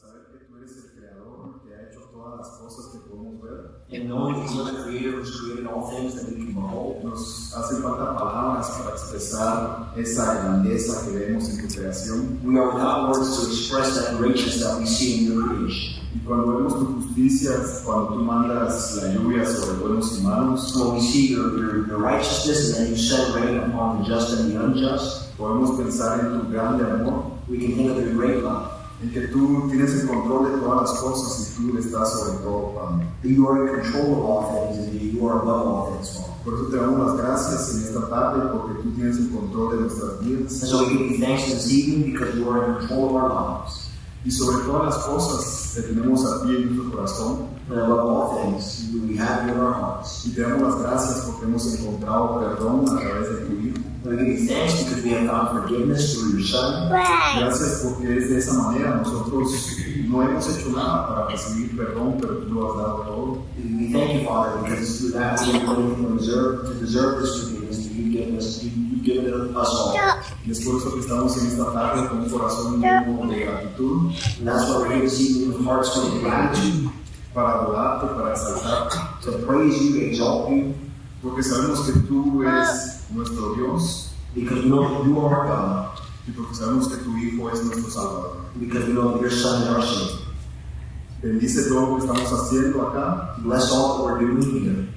saber que tú eres el creador que ha hecho todas las cosas que podemos ver, And knowing that you are the creator who's created all things that we can behold, nos hacen falta palabras para expresar esa grandeza que vemos en tu creación. we are without words to express that greatness that we see in your creation. Y cuando vemos tu justicia, cuando tú mandas la lluvia sobre buenos y malos, When we see your righteousness and then you send rain upon the just and the unjust, podemos pensar en tu grande amor, we can think of your great love. en que tú tienes el control de todas las cosas y tú estás sobre todo, Padre. That you are in control of all things and that you are above all things, Father. Por eso te damos las gracias en esta tarde, porque tú tienes el control de nuestras vidas. And so we give you thanks this evening because you are in control of our lives. Y sobre todas las cosas te tenemos a ti en nuestro corazón. And above all things, we have you in our hearts. Y te damos las gracias porque hemos encontrado perdón a través de tu Hijo. And we give you thanks because we have found forgiveness through your Son. Gracias porque es de esa manera. Nosotros no hemos hecho nada para recibir perdón, pero tú lo has dado todo. And we thank you, Father, because it's through that we have anything to deserve this forgiveness that you've given it us all. Y es por eso que estamos en esta tarde con un corazón lleno de gratitud, And that's why we're here this evening with hearts full of gratitude, para adorarte, para exaltarte, to praise you, exalt you, porque sabemos que tú eres nuestro Dios because we know that you are our God, y porque sabemos que tu Hijo es nuestro Salvador. because we know that your Son is our Savior. Bendice todo lo que estamos haciendo acá, Bless all that we're doing here.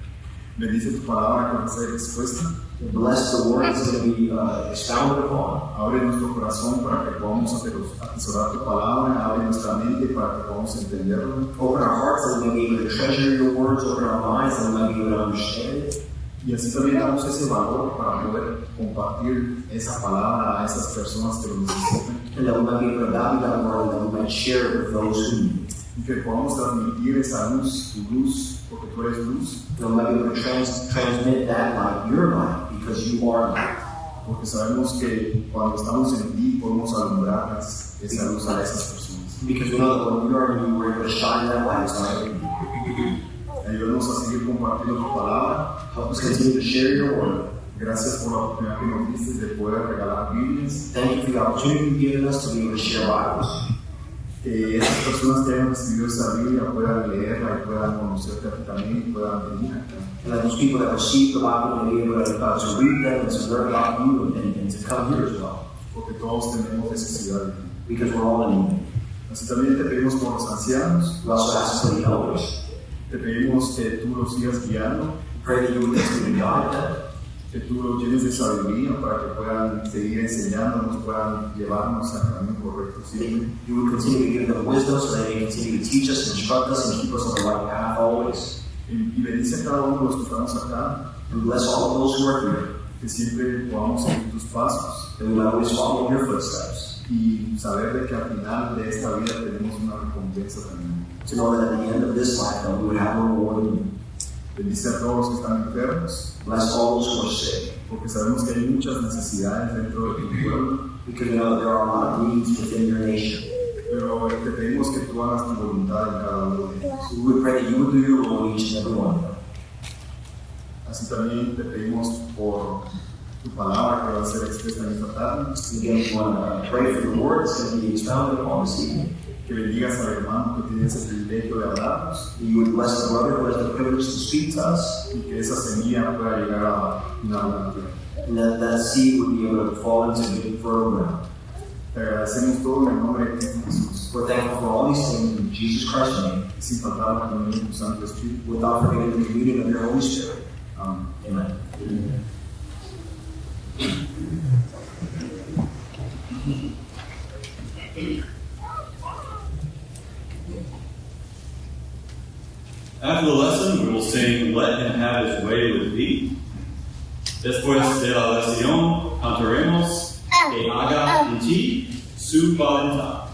bendice tu palabra que va a ser expuesta, Bless the word that's going to be expounded upon. abre nuestro corazón para que podamos atesorar tu palabra, abre nuestra mente para que podamos entenderlo. Open our hearts that we may be able to treasure your words. Open our minds that we might be able to understand it. Y así también damos ese valor para poder compartir esa palabra a esas personas que lo necesitan. And that we might be able to value that word and that we might share it with those who need it. Y que podamos transmitir esa luz, tu luz, porque tú eres luz, And we might be able to transmit that light, your light, because you are light. porque sabemos que cuando estamos en ti podemos alumbrar esa luz a esas personas. Because we know that when we are in you, we're able to shine that light inside of you. Ayúdanos a seguir compartiendo tu palabra. Help us continue to share your word. Gracias por la oportunidad que nos diste de poder regalar Biblias. Thank you for the opportunity you've given us to be able to share Bibles. Que esas personas que hayan recibido esa Biblia puedan leerla y puedan conocerte a ti también y puedan venir acá. And that those people that receive the Bible may be able to read them and to learn about you and to come here as well. Porque todos tenemos necesidad de ti. Because we're all in need. Así también te pedimos por los ancianos, We also ask for the elders. te pedimos que tú los sigas guiando, Pray that you would continue to guide them. que tú los llenes de sabiduría para que puedan seguir enseñándonos, puedan llevarnos al camino correcto siempre. You would continue to give them wisdom so that they can continue to teach us, instruct us, and keep us on the right path always. Y bendice a cada uno de los que estamos acá, And bless all of those who are here. que siempre podamos seguir tus pasos And we might always follow in your footsteps. y saber de que al final de esta vida tenemos una recompensa también. To know that at the end of this life that we would have a reward in you. Bendice a todos los que están enfermos, Bless all those who are sick. porque sabemos que hay muchas necesidades dentro de tu pueblo, Because we know that there are a lot of needs within your nation. pero te pedimos que tú hagas tu voluntad en cada uno de ellos. So we would pray that you would do your will in each and every one of them. Así también te pedimos por tu palabra que va a ser expresa en esta tarde, Again, we want to pray for the word that's going to be expounded upon this evening. que bendigas al hermano que tiene ese privilegio de hablarnos That you would bless the brother who has the privilege to speak to us. y que esa semilla pueda llegar a una buena tierra. And that seed would be able to fall into good fertile ground. Te agradecemos todo en el nombre de Cristo Jesús, We're thankful for all these things in Jesus Christ's name, y sin faltar la comunión de tu Santo Espíritu. without forgetting the communion of your Holy Spirit. Amén. Amen. After the lesson, we will sing Let Him Have His Way with Thee. Después de la lección, cantaremos Que haga en ti su voluntad.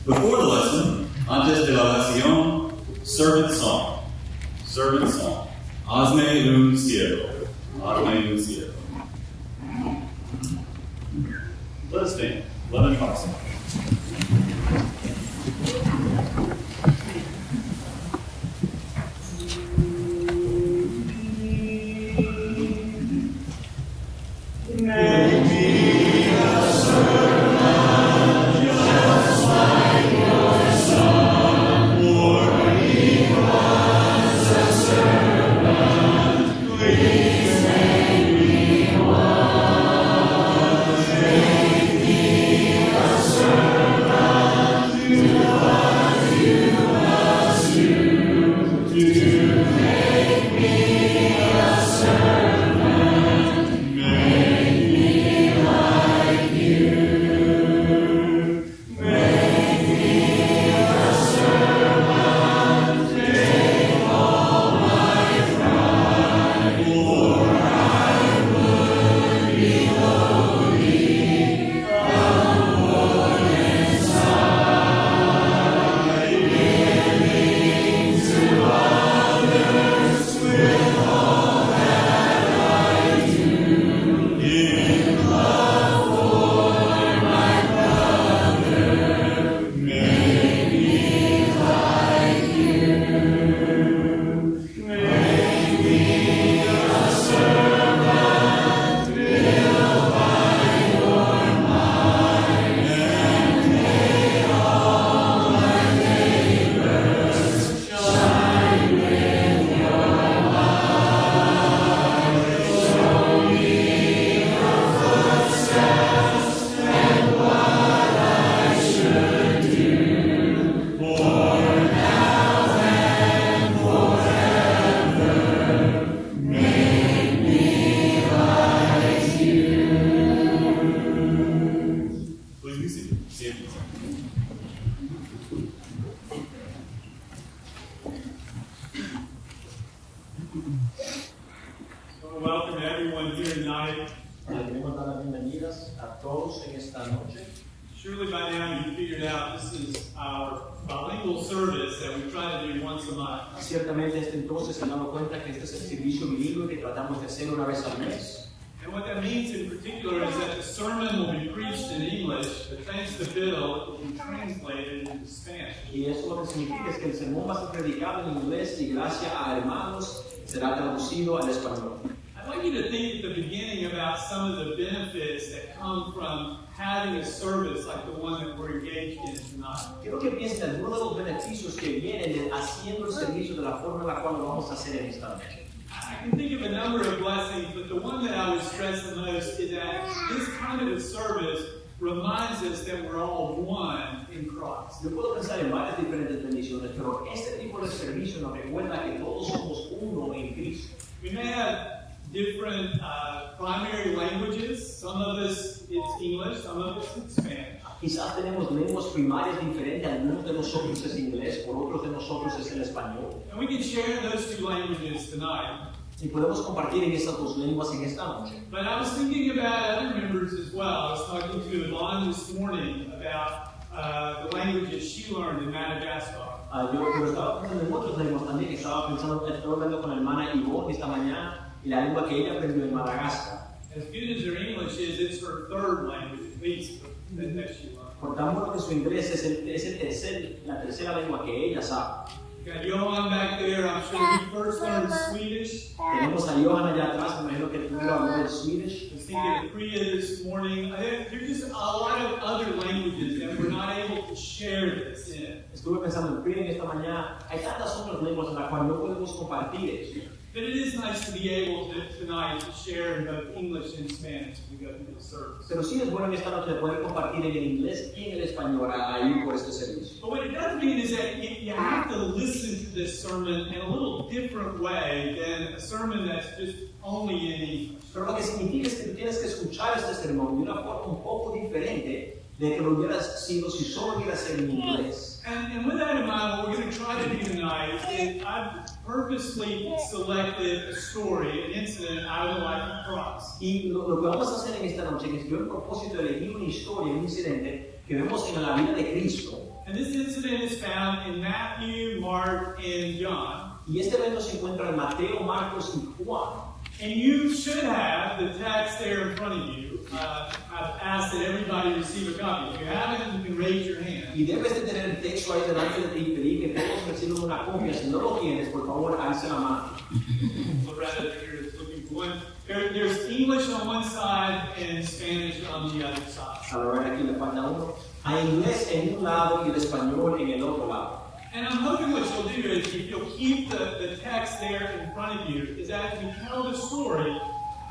Before the lesson, antes de la lección, servant song. Servant song. Hazme un siervo. Hazme un siervo. Let us stand. Let us pass. Make me a servant just like Siempre. I want to welcome everyone here tonight. Queremos dar las bienvenidas a todos en esta noche. Surely by now you figured out this is our bilingual service that we try to do once a month. Ciertamente desde entonces se han dado cuenta que este es el servicio bilingüe que tratamos de hacer una vez al mes. And what that means in particular is that the sermon will be preached in English, but thanks to Bill, it will be translated into Spanish. Y eso lo que significa es que el sermón va a ser predicado en inglés y gracias a hermanos será traducido al español. I'd like you to think at the beginning about some of the benefits that come from having a service like the one that we're engaged in tonight. Quiero que piensen en algunos de los beneficios que vienen de haciendo el servicio de la forma en la cual lo vamos a hacer en esta noche. I can think of a number of blessings, but the one that I would stress the most is that this kind of a service reminds us that we're all one in Christ. Yo puedo pensar en varias diferentes bendiciones, pero este tipo de servicio nos recuerda que todos somos uno en Cristo. We may have different primary languages. Some of us it's English, some of us it's Spanish. Quizás tenemos lenguas primarias diferentes, algunos de nosotros es inglés, por otros de nosotros es el español. And we can share those two languages tonight. Y podemos compartir en esas dos lenguas en esta noche. But I was thinking about other members as well. I was talking to Yvonne this morning about the languages she learned in Madagascar. Yo estaba pensando en otras lenguas también, estaba hablando con la hermana Yvonne esta mañana y la lengua que ella aprendió en Madagascar. As good as her English is, it's her third language at least that she learned. Por tan bueno que su inglés la tercera lengua que ella sabe. Got Johan back there. I'm sure he first learned Swedish. Tenemos a Johan allá atrás, me imagino que primero habló el Swedish. I was thinking of Priya this morning. There's just a lot of other languages that we're not able to share this in. Estuve pensando en Priya en esta mañana. Hay tantas otras lenguas en las cuales no podemos compartir eso. But it is nice to be able to tonight to share in both English and Spanish as we go through the service. Pero sí es bueno en esta noche de poder compartir en el inglés y en el español ahí por este servicio. But what it does mean is that you have to listen to this sermon in a little different way than a sermon that's just only in English. Pero lo que significa es que tú tienes que escuchar este sermón de una forma un poco diferente de que lo hubieras sido si solo hubieras sido en inglés. And with that in mind, what we're going to try to do tonight is I've purposely selected a story, an incident out of the life of Christ. Y lo que vamos a hacer en esta noche es que yo el propósito de elegir una historia, un incidente que vemos en la vida de Cristo. And this incident is found in Matthew, Mark, and John. Y este evento se encuentra en Mateo, Marcos y Juan. And you should have the text there in front of you. I've asked that everybody receive a copy. If you haven't, you can raise your hand. Y debes de tener el texto ahí delante de ti y pedir que todos reciban una copia. Si no lo tienes, por favor, alce la mano. Loretta here is looking for one. There's English on one side and Spanish on the other side. A la verdad aquí le falta uno. Hay inglés en un lado y el español en el otro lado. And I'm hoping what you'll do is if you'll keep the text there in front of you, is that we tell the story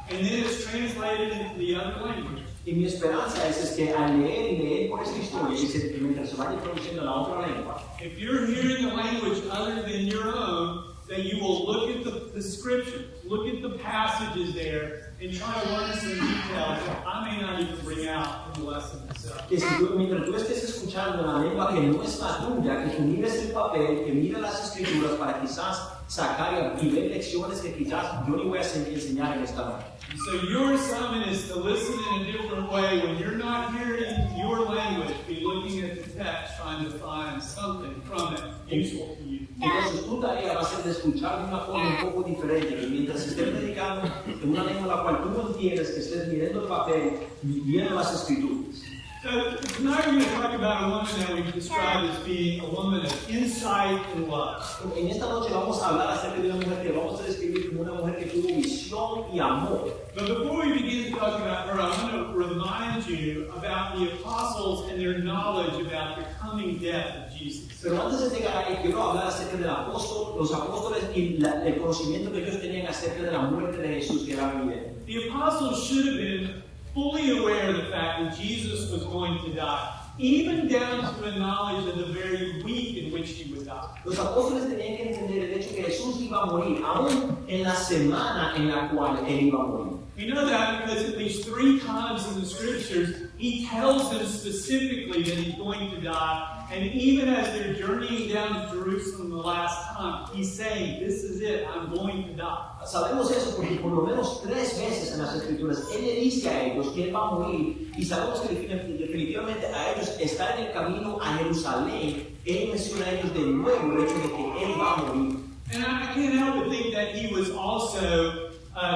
and then it's translated into the other language. Y mi esperanza es que al leer por esta historia y mientras se vaya traduciendo a la otra lengua, If you're hearing a language other than your own, that you will look at the scriptures, look at the passages there, and try to learn some details that I may not even bring out in the lesson itself. que si mientras tú estés escuchando la lengua que no es la tuya, que tú mires el papel, que mires las escrituras para quizás sacar y ver lecciones que quizás yo ni voy a enseñar en esta noche. So your assignment is to listen in a different way. When you're not hearing your language, be looking at the text, trying to find something from it useful to you. Entonces tu tarea va a ser de escuchar de una forma un poco diferente, que mientras estés predicando en una lengua en la cual tú no entiendes, que estés mirando el papel y viendo las escrituras. So tonight we're going to talk about a woman that we've described as being a woman of insight and love. En esta noche vamos a hablar acerca de una mujer que vamos a describir como una mujer que tuvo visión y amor. But before we begin to talk about her, I want to remind you about the apostles and their knowledge about the coming death of Jesus. Pero antes de llegar ahí, quiero hablar acerca del apóstol, los apóstoles y el conocimiento que ellos tenían acerca de la muerte de Jesús que era venidero. The apostles should have been fully aware of the fact that Jesus was going to die, even down to the knowledge of the very week in which he would die. Los apóstoles tenían que entender el hecho que Jesús iba a morir, aún en la semana en la cual él iba a morir. We know that because at least 3 times in the scriptures, he tells them specifically that he's going to die. And even as they're journeying down to Jerusalem the last time, he's saying, this is it, I'm going to die. Sabemos eso porque por lo menos 3 veces en las Escrituras Él le dice a ellos que Él va a morir y sabemos que definitivamente a ellos está en el camino a Jerusalén. Él menciona a ellos de nuevo el hecho de que Él va a morir. And I can't help but think that he was also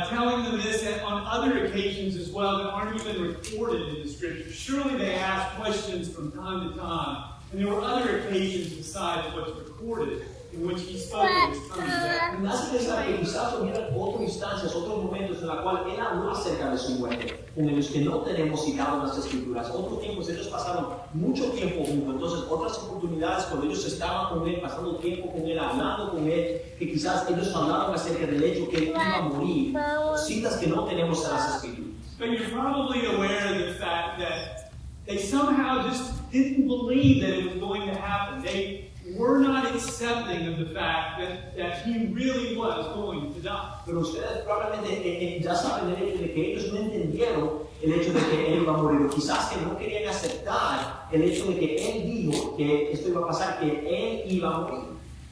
telling them this on other occasions as well that aren't even recorded in the scripture. Surely they asked questions from time to time, and there were other occasions besides what's recorded in which he spoke of his coming back. Me hace pensar que quizás hubieran otras instancias, otros momentos en los cuales Él habló acerca de su muerte, con ellos que no tenemos citado en las Escrituras. Otros tiempos, ellos pasaron mucho tiempo juntos, entonces otras oportunidades cuando ellos estaban con Él, pasando tiempo con Él, hablando con Él, que quizás ellos hablaron acerca del hecho que Él iba a morir, citas que no tenemos en las Escrituras. But you're probably aware of the fact that they somehow just didn't believe that it was going to happen. They were not accepting of the fact that he really was going to die. Pero ustedes probablemente ya saben el hecho de que ellos no entendieron el hecho de que Él iba a morir, o quizás que no querían aceptar el hecho de que Él dijo que esto iba a pasar, que Él iba a morir.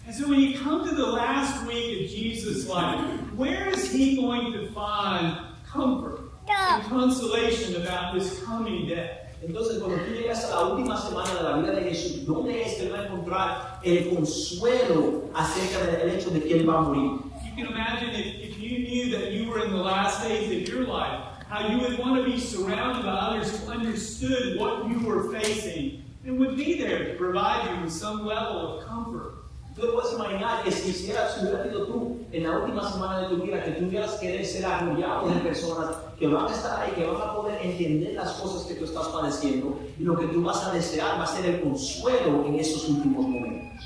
And so when you come to the last week of Jesus' life, where is he going to find comfort and consolation about this coming day? Entonces, cuando tú llegas a la última semana de la vida de Jesús, ¿dónde es que Él va a encontrar el consuelo acerca del hecho de que Él va a morir? You can imagine if you knew that you were in the last days of your life, how you would want to be surrounded by others who understood what you were facing and would be there to provide you with some level of comfort. Tú te puedes imaginar que si hubieras sido tú en la última semana de tu vida, que tú hubieras querer ser arrollado de personas que van a estar ahí, que van a poder entender las cosas que tú estás padeciendo, y lo que tú vas a desear va a ser el consuelo en esos últimos momentos.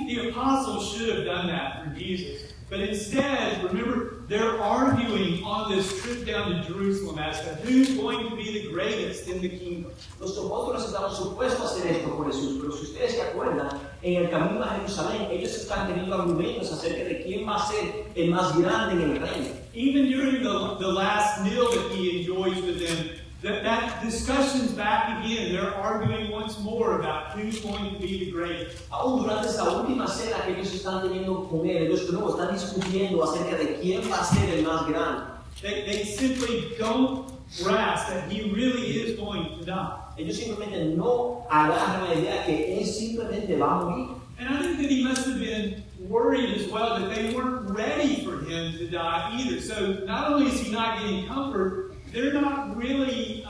The apostles should have done that for Jesus. But instead, remember, they're arguing on this trip down to Jerusalem as to who's going to be the greatest in the kingdom. Los apóstoles estaban supuestos a hacer esto por Jesús, pero si ustedes se acuerdan, en el camino a Jerusalén, ellos están teniendo argumentos acerca de quién va a ser el más grande en el reino. Even during the last meal that he enjoys with them, that discussion's back again. They're arguing once more about who's going to be the greatest. Aún durante esta última cena que ellos están teniendo con Él, ellos de nuevo están discutiendo acerca de quién va a ser el más grande. They simply don't grasp that he really is going to die. Ellos simplemente no agarran la idea que Él simplemente va a morir. And I think that he must have been worried as well that they weren't ready for him to die either. So not only is he not getting comfort, they're not really,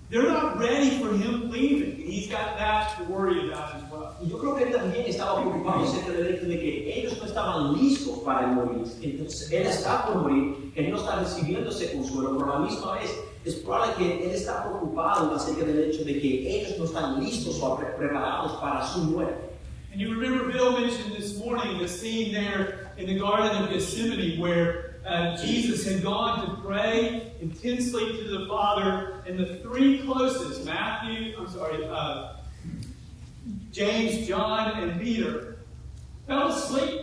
they're not ready for him leaving. He's got that to worry about as well. Y yo creo que Él también estaba preocupado acerca del hecho de que ellos no estaban listos para el morir. Entonces Él está por morir, Él no está recibiendo ese consuelo, pero a la misma vez es probable que Él está preocupado acerca del hecho de que ellos no están listos o preparados para su muerte. And you remember Bill mentioned this morning the scene there in the Garden of Gethsemane where Jesus had gone to pray intensely to the Father, and the 3 closest, James, John, and Peter, fell asleep.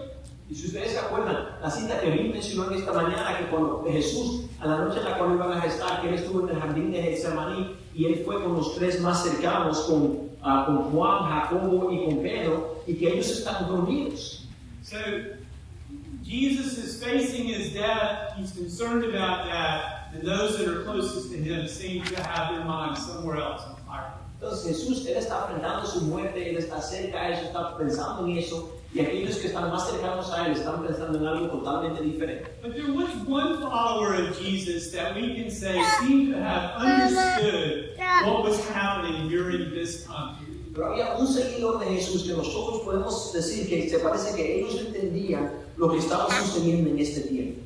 Y si ustedes se acuerdan, la cita que Bill mencionó en esta mañana, que cuando Jesús, a la noche en la cual iban a gestar, que Él estuvo en el jardín de Getsemaní, y Él fue con los 3 más cercanos, con Juan, Jacobo y con Pedro, y que ellos están dormidos. So, Jesus is facing his death. He's concerned about that. And those that are closest to him seem to have their minds somewhere else on fire. Entonces Jesús, Él está enfrentando su muerte, Él está cerca a eso, está pensando en eso, y aquellos que están más cercanos a Él están pensando en algo totalmente diferente. But there was one follower of Jesus that we can say seemed to have understood what was happening during this time period. Pero había un seguidor de Jesús que nosotros podemos decir que se parece que ellos entendían lo que estaba sucediendo en este tiempo.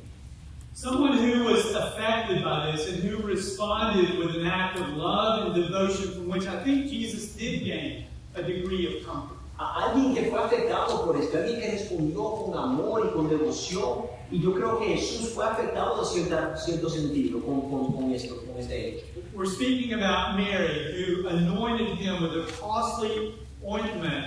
Someone who was affected by this and who responded with an act of love and devotion from which I think Jesus did gain a degree of comfort. A alguien que fue afectado por esto, alguien que respondió con amor y con devoción, y yo creo que Jesús fue afectado en cierto sentido con este hecho. We're speaking about Mary, who anointed him with a costly ointment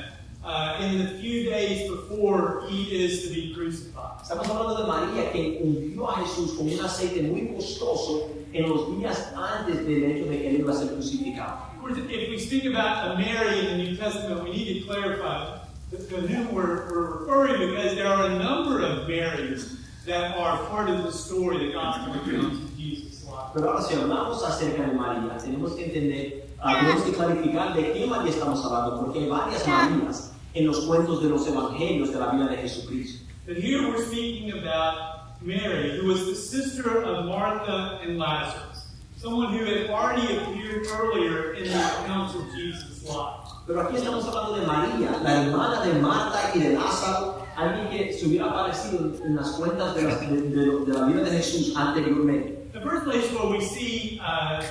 in the few days before he is to be crucified. Estamos hablando de María que ungió a Jesús con un aceite muy costoso en los días antes del hecho de que él iba a ser crucificado. Of course, if we speak about Mary in the New Testament, we need to clarify to whom we're referring, because there are a number of Marys that are part of the story, the gospel accounts of Jesus' life. Pero ahora, si hablamos acerca de María, tenemos que entender, tenemos que clarificar de qué María estamos hablando, porque hay varias Marías en los cuentos de los evangelios de la vida de Jesucristo. But here we're speaking about Mary, who was the sister of Martha and Lazarus, someone who had already appeared earlier in the accounts of Jesus' life. Pero aquí estamos hablando de María, la hermana de Marta y de Lázaro, alguien que se hubiera aparecido en las cuentas de la vida de Jesús anteriormente. The first place where we see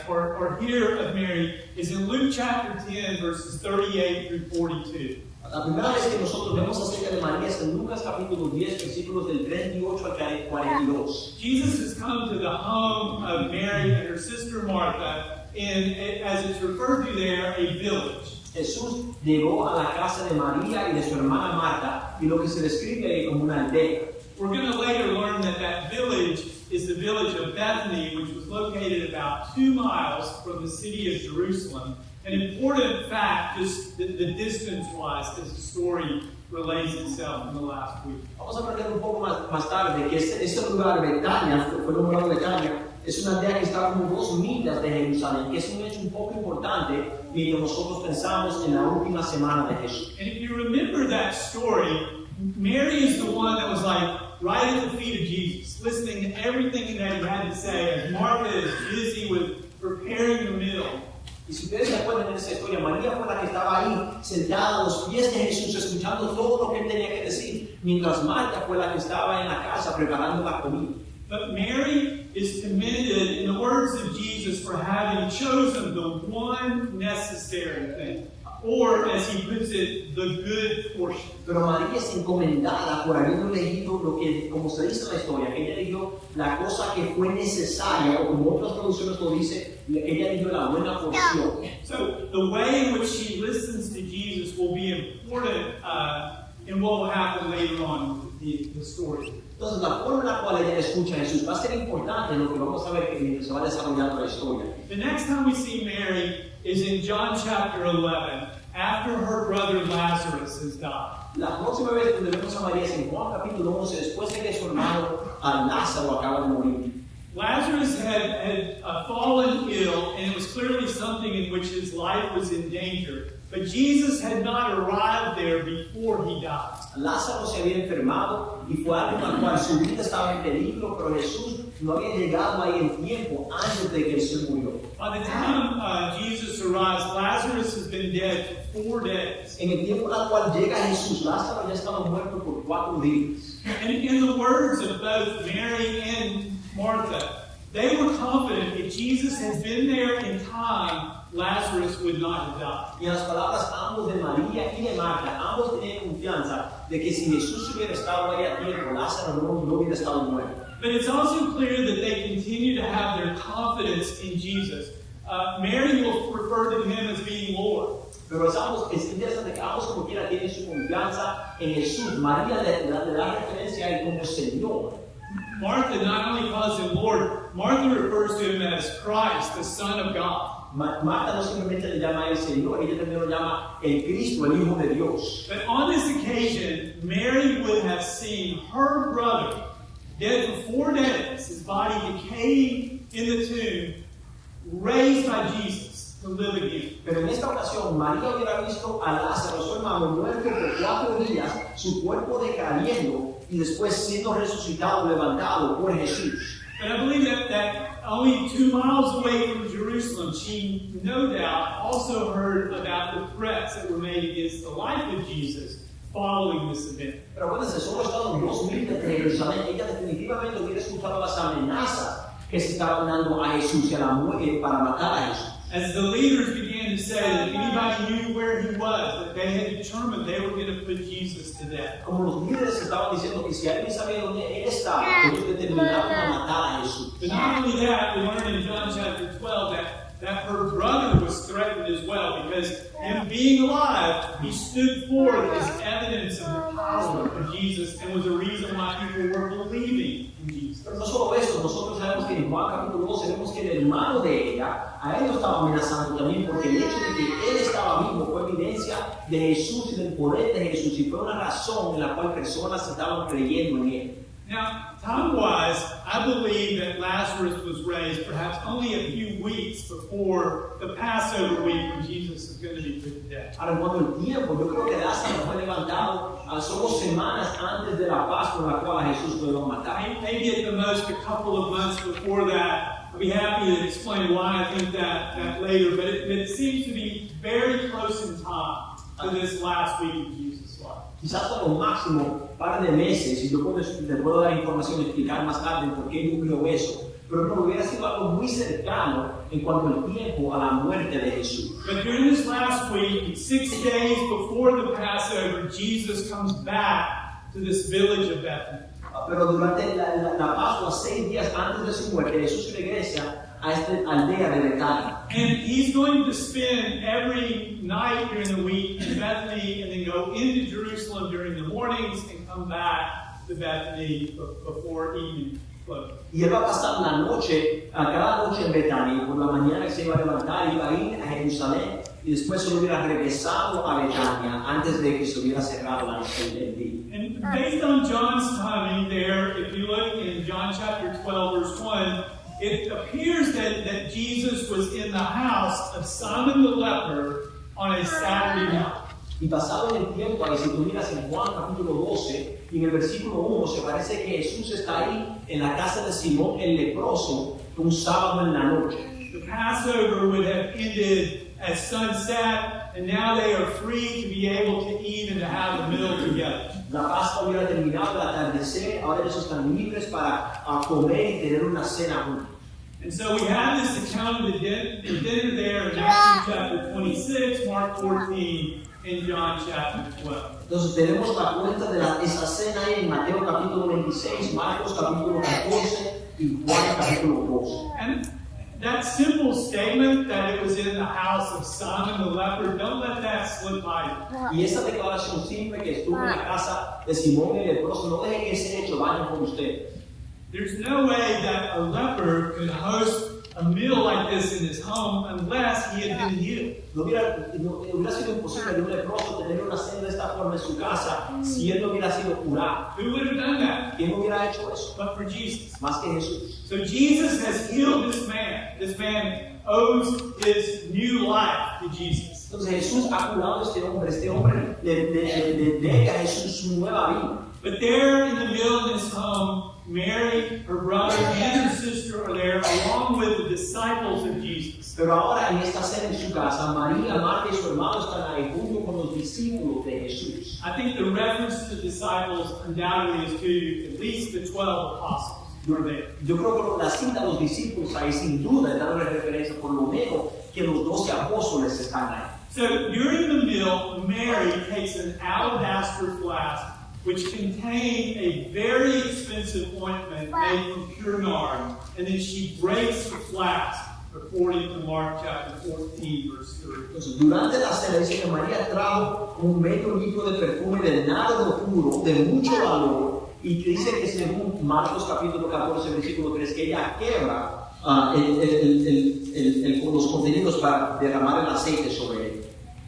or hear of Mary is in Luke chapter 10, verses 38 through 42. La primera vez que nosotros vemos acerca de María es en Lucas capítulo 10, versículos del 38 al 42. Jesus has come to the home of Mary and her sister Martha in, as it's referred to there, a village. Jesús llegó a la casa de María y de su hermana Marta, y lo que se describe como una aldea. We're going to later learn that that village is the village of Bethany, which was located about 2 miles from the city of Jerusalem. An important fact, just the distance-wise, as the story relays itself in the last week. Vamos a aprender un poco más tarde que este lugar, Betania, fue nombrado Betania, es una aldea que está como 2 millas de Jerusalén, que es un hecho un poco importante mientras nosotros pensamos en la última semana de Jesús. And if you remember that story, Mary is the one that was like right at the feet of Jesus, listening to everything that he had to say as Martha is busy with preparing the meal. Y si ustedes se acuerdan de esa historia, María fue la que estaba ahí, sentada a los pies de Jesús, escuchando todo lo que él tenía que decir, mientras Marta fue la que estaba en la casa preparando la comida. But Mary is commended, in the words of Jesus, for having chosen the one necessary thing, or as he puts it, the good portion. Pero María es encomendada por habiendo elegido lo que, como se dice en la historia, que ella eligió la cosa que fue necesaria, o como otras traducciones lo dice, ella eligió la buena porción. So the way in which she listens to Jesus will be important in what will happen later on in the story. Entonces, la forma en la cual ella escucha a Jesús va a ser importante en lo que vamos a ver que se va desarrollando la historia. The next time we see Mary is in John chapter 11, after her brother Lazarus has died. La próxima vez donde vemos a María es en Juan capítulo 11, después de que su hermano Lázaro acaba de morir. Lazarus had fallen ill, and it was clearly something in which his life was in danger. But Jesus had not arrived there before he died. Lázaro se había enfermado y fue algo en el cual su vida estaba en peligro, pero Jesús no había llegado ahí en tiempo antes de que él se murió. By the time Jesus arrives, Lazarus has been dead for 4 days. En el tiempo en el cual llega Jesús, Lázaro ya estaba muerto por 4 días. And in the words of both Mary and Martha, they were confident if Jesus had been there in time, Lazarus would not have died. Y en las palabras ambos de María y de Marta, ambos tenían confianza de que si Jesús hubiera estado ahí a tiempo, Lázaro no hubiera estado muerto. But it's also clear that they continue to have their confidence in Jesus. Mary will refer to him as being Lord. Pero es interesante que ambos como quiera tienen su confianza en Jesús. María le da referencia a él como Señor. Martha not only calls him Lord, Martha refers to him as Christ, the Son of God. Marta no simplemente le llama a él Señor, ella también lo llama el Cristo, el Hijo de Dios. But on this occasion, Mary would have seen her brother dead for 4 days, his body decaying in the tomb, raised by Jesus to live again. Pero en esta ocasión, María hubiera visto a Lázaro, su hermano, muerto por 4 días, su cuerpo decayendo y después siendo resucitado, levantado por Jesús. And I believe that only 2 miles away from Jerusalem, she no doubt also heard about the threats that were made against the life of Jesus following this event. Pero acuérdense, solo estando 2 millas de Jerusalén, ella definitivamente hubiera escuchado las amenazas que se estaban dando a Jesús y a la muerte para matar a Jesús. As the leaders began to say that if anybody knew where he was, that they had determined they were going to put Jesus to death. Como los líderes estaban diciendo que si alguien sabía dónde él estaba, ellos determinaron a matar a Jesús. But not only that, we learn in John chapter 12 that her brother was threatened as well, because him being alive, he stood forth as evidence of the power of Jesus and was a reason why people were believing in Jesus. Pero no solo eso, nosotros sabemos que en Juan capítulo 12 vemos que el hermano de ella, a él lo estaba amenazando también, porque el hecho de que él estaba vivo fue evidencia de Jesús y del poder de Jesús, y fue una razón en la cual personas estaban creyendo en él. Now, time-wise, I believe that Lazarus was raised perhaps only a few weeks before the Passover week when Jesus is going to be put to death. Ahora, en cuanto al tiempo, yo creo que Lázaro fue levantado solo semanas antes de la Pascua en la cual a Jesús lo iban a matar. Maybe at the most a couple of months before that. I'll be happy to explain why I think that later, but it seems to be very close in time to this last week of Jesus' life. Quizás por lo máximo par de meses, y yo te puedo dar información y explicar más tarde por qué yo creo eso, pero no hubiera sido algo muy cercano en cuanto al tiempo a la muerte de Jesús. But during this last week, 6 days before the Passover, Jesus comes back to this village of Bethany. Pero durante la Pascua, 6 días antes de su muerte, Jesús regresa a esta aldea de Betania. And he's going to spend every night during the week in Bethany and then go into Jerusalem during the mornings and come back to Bethany before evening. Y él va a pasar la noche, cada noche en Betania, y por la mañana se iba a levantar, iba a ir a Jerusalén, y después se hubiera regresado a Betania antes de que se hubiera cerrado la noche del día. And based on John's timing there, if you look in John chapter 12, verse 1, it appears that Jesus was in the house of Simon the leper on a Saturday night. Y pasado el tiempo, ahí si tú miras en Juan capítulo 12, y en el versículo 1, se parece que Jesús está ahí en la casa de Simón el leproso un sábado en la noche. The Passover would have ended at sunset, and now they are free to be able to eat and to have a meal together. La Pascua hubiera terminado al atardecer, ahora ellos están libres para comer y tener una cena juntos. And so we have this account of the dinner there in Matthew chapter 26, Mark 14, and John chapter 12. Entonces tenemos la cuenta de esa cena ahí en Mateo capítulo 26, Marcos capítulo 14 y Juan capítulo 12. And that simple statement that it was in the house of Simon the leper, don't let that slip by you. Y esa declaración simple que estuvo en la casa de Simón el leproso, no dejen que ese hecho vaya con usted. There's no way that a leper could host a meal like this in his home unless he had been healed. No hubiera sido imposible de un leproso tener una cena de esta forma en su casa si él no hubiera sido curado. Who would have done that? ¿Quién hubiera hecho eso? But for Jesus. Más que Jesús. So Jesus has healed this man. This man owes his new life to Jesus. Entonces Jesús ha curado a este hombre le debe a Jesús su nueva vida. But there in the middle of his home, Mary, her brother, and her sister are there along with the disciples of Jesus. Pero ahora en esta cena en su casa, María, Marta y su hermano están ahí junto con los discípulos de Jesús. I think the reference to the disciples undoubtedly is to at least the 12 apostles who are there. Yo creo que la cita de los discípulos ahí sin duda está dando referencia por lo menos que los 12 apóstoles están ahí. So during the meal, Mary takes an alabaster flask which contained a very expensive ointment made from pure nard, and then she breaks the flask, according to Mark chapter 14, verse 3. Entonces, durante la cena dice que María trajo un medio litro de perfume de nardo puro, de mucho valor, y que dice que según Marcos capítulo 14, versículo 3, que ella quebra los contenidos para derramar el aceite sobre él.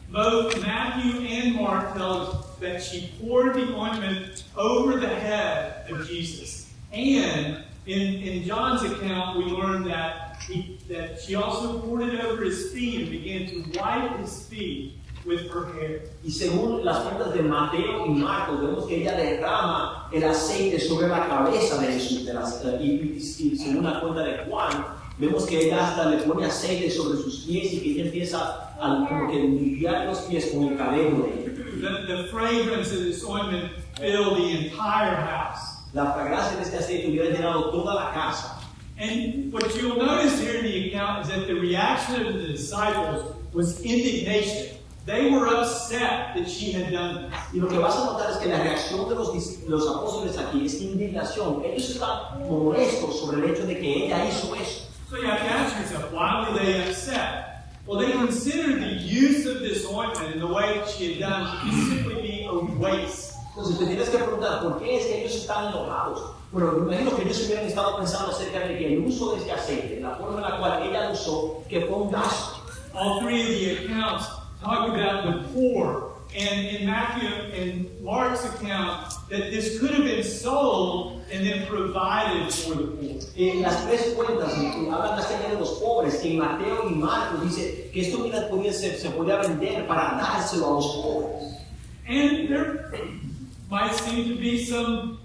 Both Matthew and Mark tell us that she poured the ointment over the head of Jesus. And in John's account, we learn that she also poured it over his feet and began to wipe his feet with her hair. Y según las cuentas de Mateo y Marcos, vemos que ella derrama el aceite sobre la cabeza de Jesús. Y según la cuenta de Juan, vemos que ella hasta le pone aceite sobre sus pies y que ella empieza a como que limpiar los pies con el cabello de ella. The fragrance of this ointment filled the entire house. La fragancia de este aceite hubiera llenado toda la casa. And what you'll notice here in the account is that the reaction of the disciples was indignation. They were upset that she had done this. Y lo que vas a notar es que la reacción de los apóstoles aquí es indignación. Ellos están molestos sobre el hecho de que ella hizo eso. So you have to ask yourself, why were they upset? Well, they considered the use of this ointment and the way that she had done to simply be a waste. Entonces te tienes que preguntar, ¿por qué es que ellos están enojados? Bueno, me imagino que ellos hubieran estado pensando acerca de que el uso de este aceite, la forma en la cual ella lo usó, que fue un gasto. All three of the accounts talk about the poor. And in Matthew and Mark's account, that this could have been sold and then provided for the poor. Las tres cuentas hablan acerca de los pobres, que en Mateo y Marcos dice que esto se podía vender para dárselo a los pobres. And there might seem to be some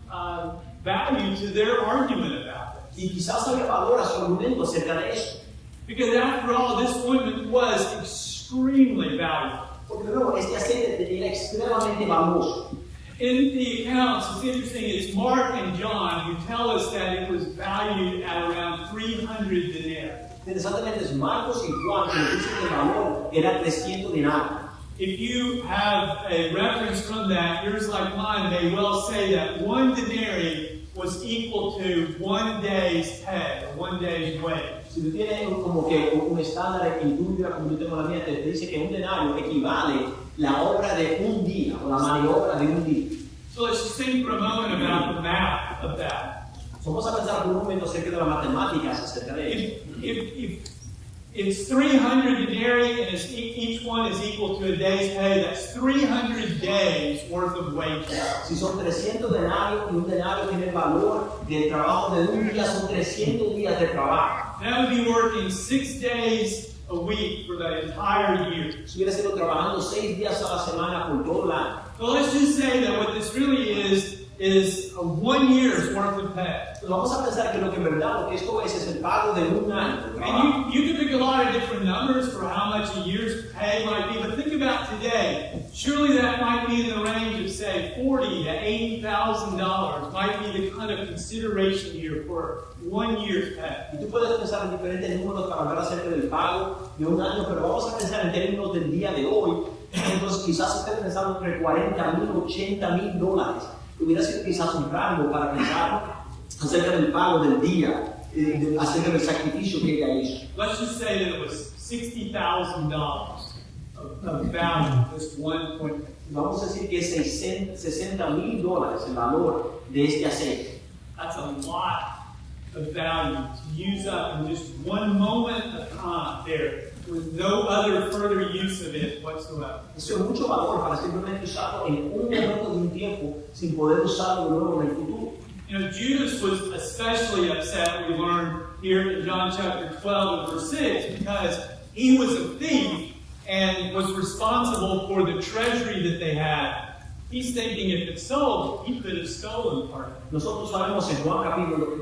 value to their argument about it. Y quizás había valor a su argumento acerca de eso. Because after all, this ointment was extremely valuable. Porque luego este aceite era extremadamente valioso. In the accounts, it's interesting, it's Mark and John who tell us that it was valued at around 300 denarii. Interesantemente es Marcos y Juan que nos dicen que el valor era 300 denarios. If you have a reference from that, yours like mine may well say that 1 denarii was equal to 1 day's pay, or 1 day's wage. Si tú tienes como que un estándar y tú como yo tengo la mía, te dice que un denario equivale la obra de un día o la maniobra de un día. So let's just think for a moment about the math of that. Vamos a pensar por un momento acerca de las matemáticas acerca de eso. If it's 300 denarii and each one is equal to a day's pay, that's 300 days worth of wages. Si son 300 denarios y un denario tiene el valor del trabajo de un día, son 300 días de trabajo. That would be working 6 days a week for the entire year. Si hubiera sido trabajando 6 días a la semana por todo el año. So let's just say that what this really is 1 year's worth of pay. Pues vamos a pensar que lo que en verdad lo que esto es el pago de un año de trabajo. And you can pick a lot of different numbers for how much a year's pay might be, but think about today. Surely that might be in the range of, say, $40,000 to $80,000 might be the kind of consideration here for 1 year's pay. Y tú puedes pensar en diferentes números para hablar acerca del pago de un año, pero vamos a pensar en términos del día de hoy. Entonces quizás estés pensando entre $40,000 y $80,000. Hubiera sido quizás un rango para pensar acerca del pago del día, acerca del sacrificio que ella hizo. Let's just say that it was $60,000 of value, this one point. Vamos a decir que es $60,000 el valor de este aceite. That's a lot of value to use up in just one moment of time there, with no other further use of it whatsoever. Eso es mucho valor para simplemente usarlo en un momento de un tiempo sin poder usarlo de nuevo en el futuro. You know, Judas was especially upset, we learn here in John chapter 12 and verse 6, because he was a thief and was responsible for the treasury that they had. He's thinking if it's sold, he could have stolen part of it. Nosotros sabemos en Juan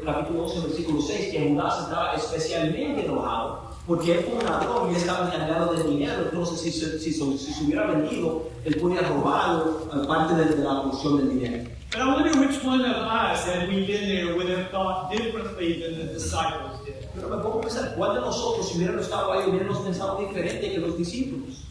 capítulo 11, versículo 6, que Judas estaba especialmente enojado porque él fue un ladrón y él estaba encargado del dinero. Entonces, si se hubiera vendido, él podía robar parte de la porción del dinero. But I wonder which one of us, had we been there, would have thought differently than the disciples did. Pero me pongo a pensar, ¿cuál de nosotros, si hubiéramos estado ahí, hubiéramos pensado diferente que los discípulos?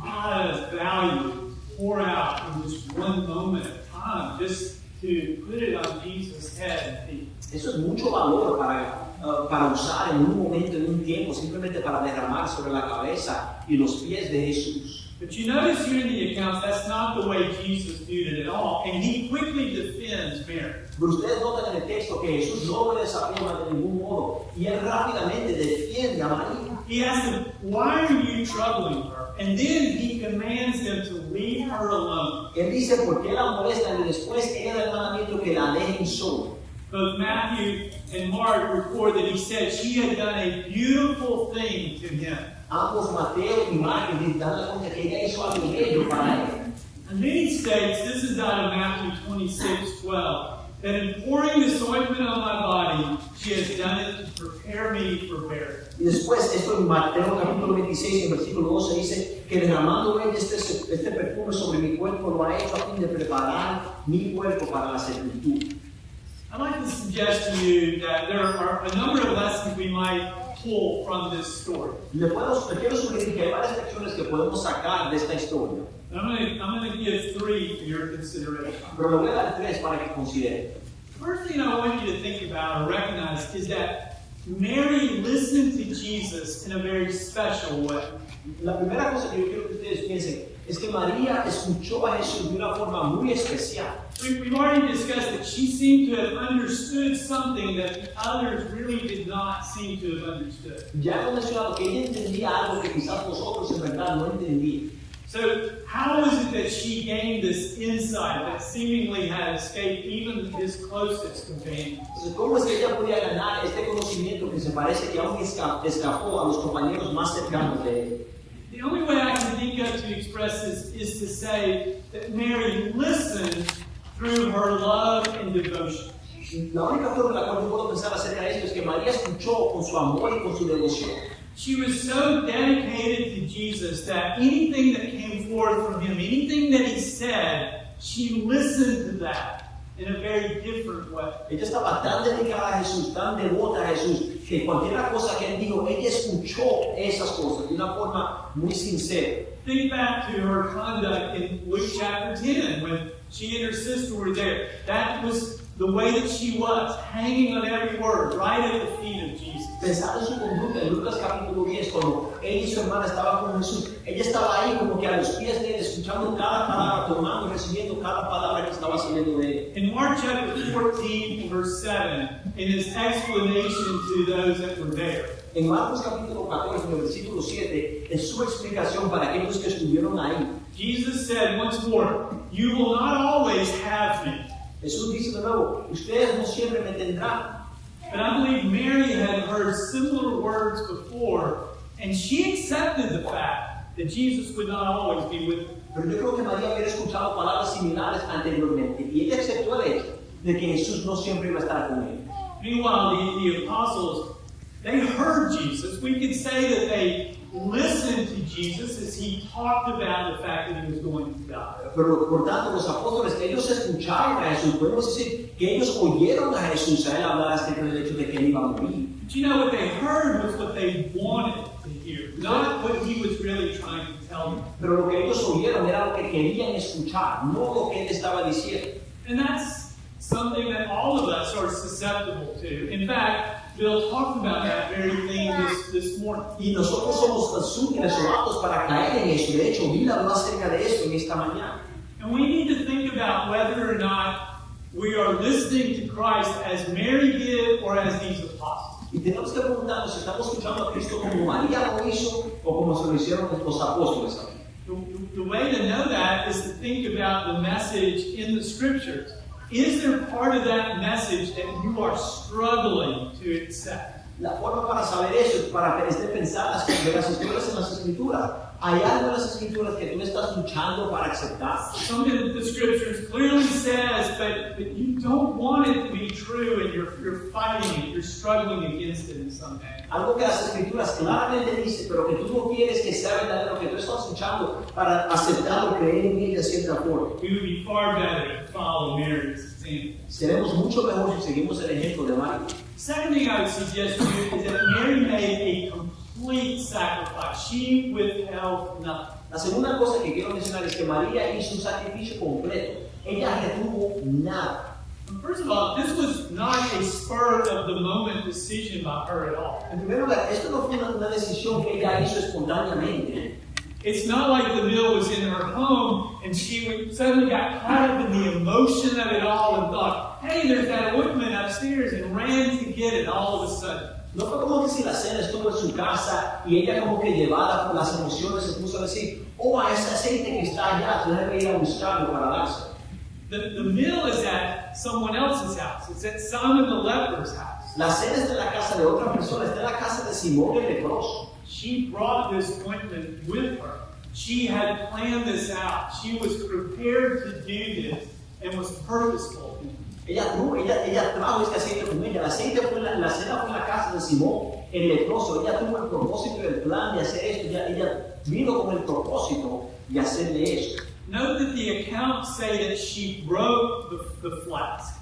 A lot of value pour out in just one moment of time, just to put it on Jesus' head and feet. Eso es mucho valor para usar en un momento, en un tiempo, simplemente para derramar sobre la cabeza y los pies de Jesús. But you notice here in the accounts, that's not the way Jesus viewed it at all. And he quickly defends Mary. Pero ustedes notan en el texto que Jesús no le desafía de ningún modo y él rápidamente defiende a María. He asks them, why are you troubling her? And then he commands them to leave her alone. Él dice, ¿por qué la molestan? Y después ella da el mandamiento que la dejen sola. Both Matthew and Mark record that he said she had done a beautiful thing to him. Ambos, Mateo y Marcos, dan la cuenta que ella hizo algo bello para él. And then he states, this is out of Matthew 26:12, that in pouring this ointment on my body, she has done it to prepare me for burial. Y después, esto en Mateo capítulo 26, en versículo 12, dice que derramando ella este perfume sobre mi cuerpo lo ha hecho a fin de preparar mi cuerpo para la sepultura. I'd like to suggest to you that there are a number of lessons we might pull from this story. Le quiero sugerir que hay varias lecciones que podemos sacar de esta historia. I'm going to give 3 for your consideration. Pero le voy a dar 3 para que considere. The first thing I want you to think about or recognize is that Mary listened to Jesus in a very special way. La primera cosa que yo quiero que ustedes piensen es que María escuchó a Jesús de una forma muy especial. We've already discussed that she seemed to have understood something that the others really did not seem to have understood. Ya hemos mencionado que ella entendía algo que quizás nosotros en verdad no entendíamos. So, how is it that she gained this insight that seemingly had escaped even his closest companions? Entonces, ¿cómo es que ella podía ganar este conocimiento que se parece que aún escapó a los compañeros más cercanos de él? The only way I can think of to express this is to say that Mary listened through her love and devotion. La única forma en la cual yo puedo pensar acerca de esto es que María escuchó con su amor y con su devoción. She was so dedicated to Jesus that anything that came forth from him, anything that he said, she listened to that in a very different way. Ella estaba tan dedicada a Jesús, tan devota a Jesús, que cualquier cosa que él dijo, ella escuchó esas cosas de una forma muy sincera. Think back to her conduct in Luke chapter 10 when she and her sister were there. That was the way that she was, hanging on every word, right at the feet of Jesus. Pensar en su conducta en Lucas capítulo 10, cuando ella y su hermana estaban con Jesús, ella estaba ahí como que a los pies de él, escuchando cada palabra, tomando y recibiendo cada palabra que estaba saliendo de él. In Mark chapter 14, verse 7, in his explanation to those that were there, En Marcos capítulo 14, versículo 7, es su explicación para aquellos que estuvieron ahí. Jesus said once more, "You will not always have me." Jesús dice de nuevo, ustedes no siempre me tendrán. But I believe Mary had heard similar words before, and she accepted the fact that Jesus would not always be with her. Pero yo creo que María había escuchado palabras similares anteriormente y ella aceptó el hecho de que Jesús no siempre iba a estar con él. Meanwhile, the apostles, they heard Jesus. We could say that they listened to Jesus as he talked about the fact that he was going to die. Pero por tanto los apóstoles, ellos escucharon a Jesús. Podemos decir que ellos oyeron a Jesús a él hablar acerca del hecho de que él iba a morir. But you know what they heard was what they wanted to hear, not what he was really trying to tell them. Pero lo que ellos oyeron era lo que querían escuchar, no lo que él estaba diciendo. And that's something that all of us are susceptible to. In fact, Bill talked about that very thing this morning. Y nosotros somos útiles o aptos para caer en eso. De hecho, Bill habló acerca de eso en esta mañana. And we need to think about whether or not we are listening to Christ as Mary did or as these apostles. Y tenemos que preguntarnos si estamos escuchando a Cristo como María lo hizo o como se lo hicieron los apóstoles. The way to know that is to think about the message in the Scriptures. Is there part of that message that you are struggling to accept? La forma para saber eso es de pensar de las historias en las Escrituras. ¿Hay algo en las Escrituras que tú estás luchando para aceptar? Something that the Scriptures clearly says, but you don't want it to be true, and you're fighting it, you're struggling against it in some way. Algo que las Escrituras claramente dice, pero que tú no quieres que sea verdadero, que tú estás luchando para aceptarlo, creer en él de cierta forma. We would be far better to follow Mary's example. Seremos mucho mejor si seguimos el ejemplo de María. Second thing I would suggest to you is that Mary made a complete sacrifice. She withheld nothing. La segunda cosa que quiero mencionar es que María hizo un sacrificio completo. Ella retuvo nada. First of all, this was not a spur-of-the-moment decision by her at all. En primer lugar, esto no fue una decisión que ella hizo espontáneamente. It's not like the meal was in her home and she suddenly got caught up in the emotion of it all and thought, hey, there's that ointment upstairs, and ran to get it all of a sudden. No fue como que si la cena estuvo en su casa y ella como que llevada por las emociones se puso a decir, oh, a ese aceite que está allá, tú debes ir a buscarlo para dárselo. The meal is at someone else's house. It's at Simon the leper's house. La cena está en la casa de otra persona, está en la casa de Simón el leproso. She brought this ointment with her. She had planned this out. She was prepared to do this and was purposeful. Ella trajo este aceite con ella. El aceite fue la cena fue en la casa de Simón el leproso. Ella tuvo el propósito y el plan de hacer esto. Ella vino con el propósito de hacerle eso. Note that the accounts say that she broke the flask.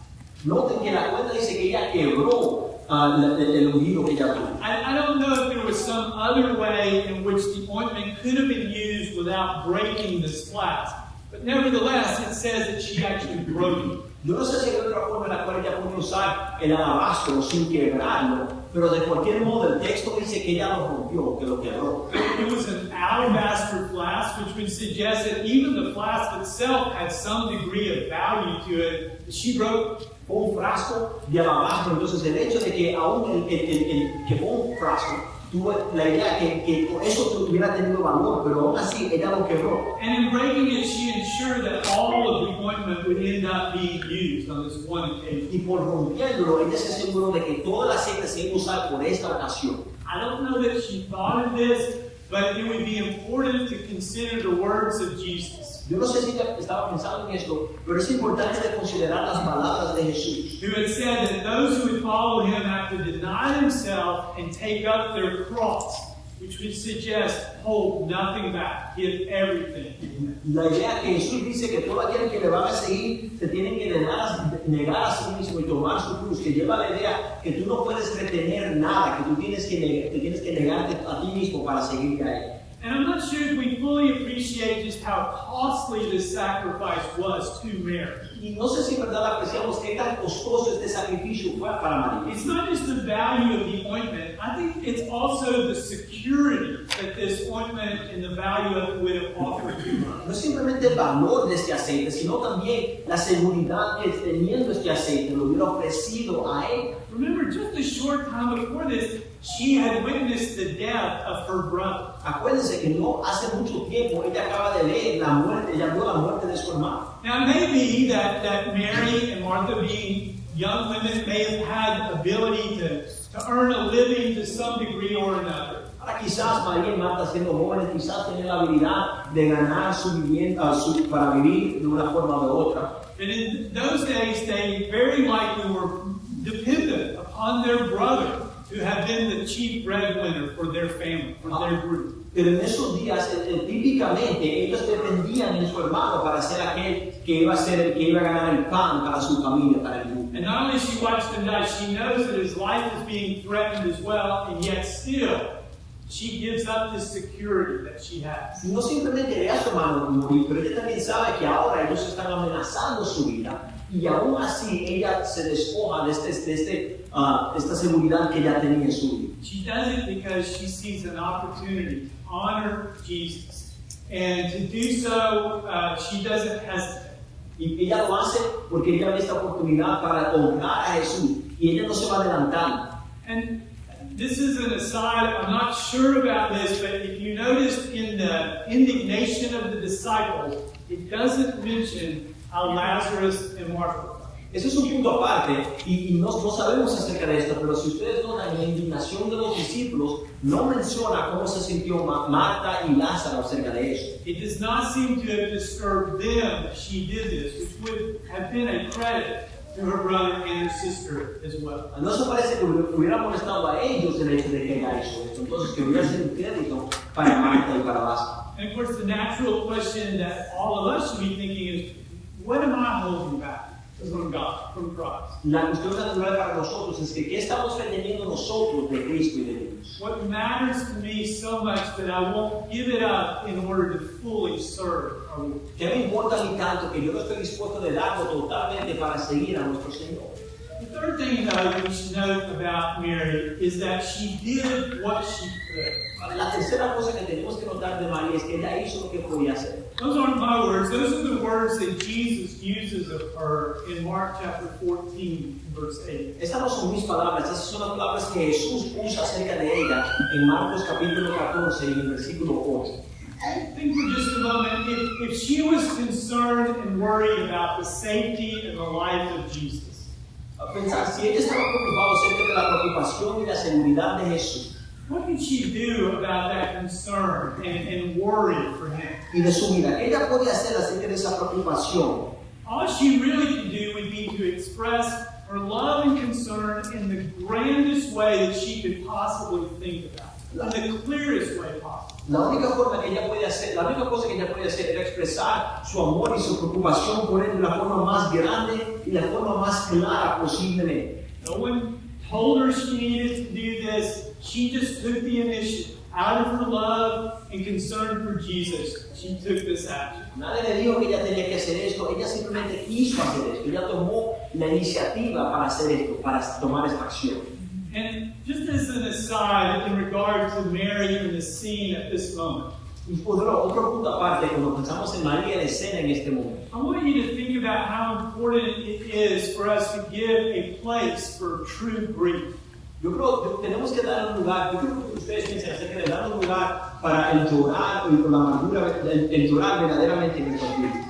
Noten que la cuenta dice que ella quebró el ungido que ella tuvo. I don't know if there was some other way in which the ointment could have been used without breaking this flask. But nevertheless, it says that she actually broke it. Yo no sé si hay otra forma en la cual ella puede usar el alabastro sin quebrarlo, pero de cualquier modo el texto dice que ella lo rompió, que lo quebró. It was an alabaster flask, which would suggest that even the flask itself had some degree of value to it. She broke. Fue un frasco de alabastro, entonces el hecho de que aún el que fue un frasco, tuvo la idea que por eso hubiera tenido valor, pero aún así ella lo quebró. And in breaking it, she ensured that all of the ointment would end up being used on this one occasion. Y por rompiéndolo, ella se aseguró de que todo el aceite se iba a usar por esta ocasión. I don't know that she thought of this, but it would be important to consider the words of Jesus, Yo no sé si ella estaba pensando en esto, pero es importante de considerar las palabras de Jesús. who had said that those who would follow him have to deny themselves and take up their cross, which would suggest hold nothing back, give everything. La idea que Jesús dice que todo aquel que le van a seguir se tienen que negar a sí mismo y tomar su cruz, que lleva la idea que tú no puedes retener nada, que tú tienes que negarte a ti mismo para seguir a Él. And I'm not sure if we fully appreciate just how costly this sacrifice was to Mary. Y no sé si en verdad apreciamos qué tan costoso este sacrificio fue para María. It's not just the value of the ointment. I think it's also the security that this ointment and the value of it would have offered to her. No es simplemente el valor de este aceite, sino también la seguridad que teniendo este aceite lo hubiera ofrecido a Él. Remember, just a short time before this, she had witnessed the death of her brother. Acuérdense que no hace mucho tiempo ella acaba de leer la muerte, ella vio la muerte de su hermano. Now, it may be that Mary and Martha, being young women, may have had ability to earn a living to some degree or another. Ahora quizás María y Marta, siendo jóvenes, quizás tenían la habilidad de ganar su vivienda para vivir de una forma o de otra. And in those days, they very likely were dependent upon their brother, who had been the chief breadwinner for their family, for their group. Pero en esos días, típicamente, ellos dependían de su hermano para ser aquel que iba a ser el que iba a ganar el pan para su familia, para el grupo. And not only she watched him die, she knows that his life is being threatened as well, and yet still, she gives up this security that she has. No simplemente ve a su hermano morir, pero ella también sabe que ahora ellos están amenazando su vida. Y aún así ella se despoja de esta seguridad que ella tenía en su vida. She does it because she sees an opportunity to honor Jesus. And to do so, she doesn't hesitate. Y ella lo hace porque ella ve esta oportunidad para honrar a Jesús. Y ella no se va adelantando. And this is an aside, I'm not sure about this, but if you notice in the indignation of the disciples, it doesn't mention how Lazarus and Martha. Eso es un punto aparte y no sabemos acerca de esto, pero si ustedes notan la indignación de los discípulos, no menciona cómo se sintió Marta y Lázaro acerca de eso. It does not seem to have disturbed them that she did this, which would have been a credit to her brother and her sister as well. No se parece que hubiera molestado a ellos el hecho de que ella hizo esto, entonces que hubiera sido un crédito para Marta y para Lázaro. And of course, the natural question that all of us should be thinking is, what am I holding back from God, from Christ? La cuestión natural para nosotros es que ¿qué estamos reteniendo nosotros de Cristo y de Dios? What matters to me so much that I won't give it up in order to fully serve our Lord? ¿Qué me importa a mí tanto que yo no estoy dispuesto de darlo totalmente para seguir a nuestro Señor? The third thing, though, we should note about Mary is that she did what she could. La tercera cosa que tenemos que notar de María es que ella hizo lo que podía hacer. Those aren't my words. Those are the words that Jesus uses of her in Mark chapter 14, verse 8. Estas no son mis palabras, esas son las palabras que Jesús usa acerca de ella en Marcos capítulo 14 y en el versículo 8. Think for just a moment, if she was concerned and worried about the safety and the life of Jesus, A pensar, si ella estaba preocupada acerca de la preocupación y la seguridad de Jesús what can she do about that concern and worry for him? y de su vida, ¿qué ella podía hacer acerca de esa preocupación? All she really could do would be to express her love and concern in the grandest way that she could possibly think about, in the clearest way possible. La única cosa que ella podía hacer era expresar su amor y su preocupación por él de la forma más grande y la forma más clara posiblemente. No one told her she needed to do this. She just took the initiative. out of her love and concern for Jesus, she took this action. Nadie le dijo que ella tenía que hacer esto, ella simplemente quiso hacer esto, ella tomó la iniciativa para hacer esto, para tomar esta acción. And just as an aside in regard to Mary in the scene at this moment, Y otro punto aparte, cuando pensamos en María de escena en este momento, I want you to think about how important it is for us to give a place for true grief. yo creo que tenemos que dar un lugar, yo creo que ustedes piensan acerca de dar un lugar para el llorar, y la amargura, el llorar verdaderamente en nuestras vidas.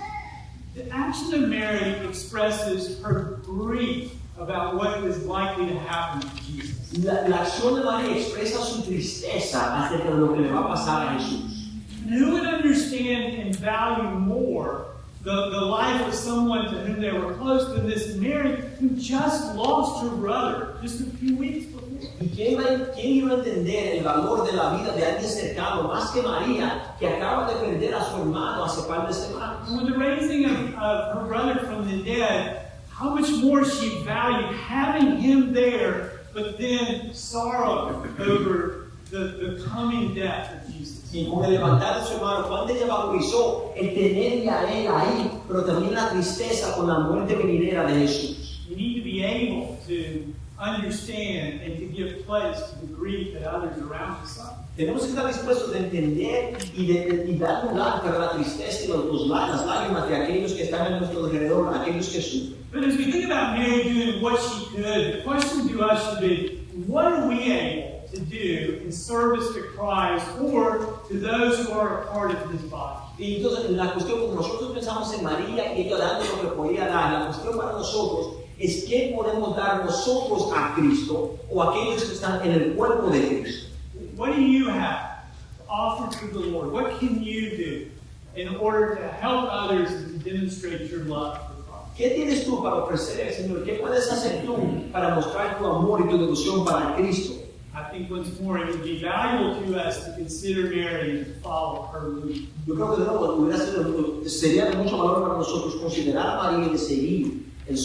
The action of Mary expresses her grief about what is likely to happen to Jesus. La acción de María expresa su tristeza acerca de lo que le va a pasar a Jesús. And who would understand and value more the life of someone to whom they were close than this Mary who just lost her brother just a few weeks before? ¿Y quién iba a entender el valor de la vida de alguien cercano más que María, que acaba de perder a su hermano hace par de semanas? And with the raising of her brother from the dead, how much more she valued having him there, but then sorrow over the coming death of Jesus. Y con el levantar de su hermano, cuando ella valorizó el tenerle a él ahí, pero también la tristeza con la muerte venidera de Jesús. You need to be able to understand and to give place to the grief that others around you suffer. Tenemos que estar dispuestos a entender y dar lugar para la tristeza y las lágrimas de aquellos que están a nuestro alrededor, aquellos que sufren. But as we think about Mary doing what she could, the question to us should be, what are we able to do in service to Christ or to those who are a part of His body? Y entonces la cuestión, cuando nosotros pensamos en María y ella dando lo que podía dar, la cuestión para nosotros es qué podemos dar nosotros a Cristo o a aquellos que están en el cuerpo de Cristo. What do you have to offer to the Lord? What can you do in order to help others and to demonstrate your love for Christ? ¿Qué tienes tú para ofrecer al Señor? ¿Qué puedes hacer tú para mostrar tu amor y tu devoción para Cristo? I think once more it would be valuable to us to consider Mary and to follow her lead. Yo creo que de nuevo sería de mucho valor para nosotros considerar a María y de seguir la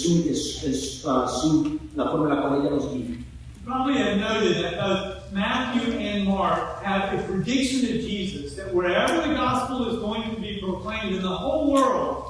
forma en la cual ella nos guía. You probably have noted that both Matthew and Mark have a prediction of Jesus that wherever the gospel is going to be proclaimed in the whole world,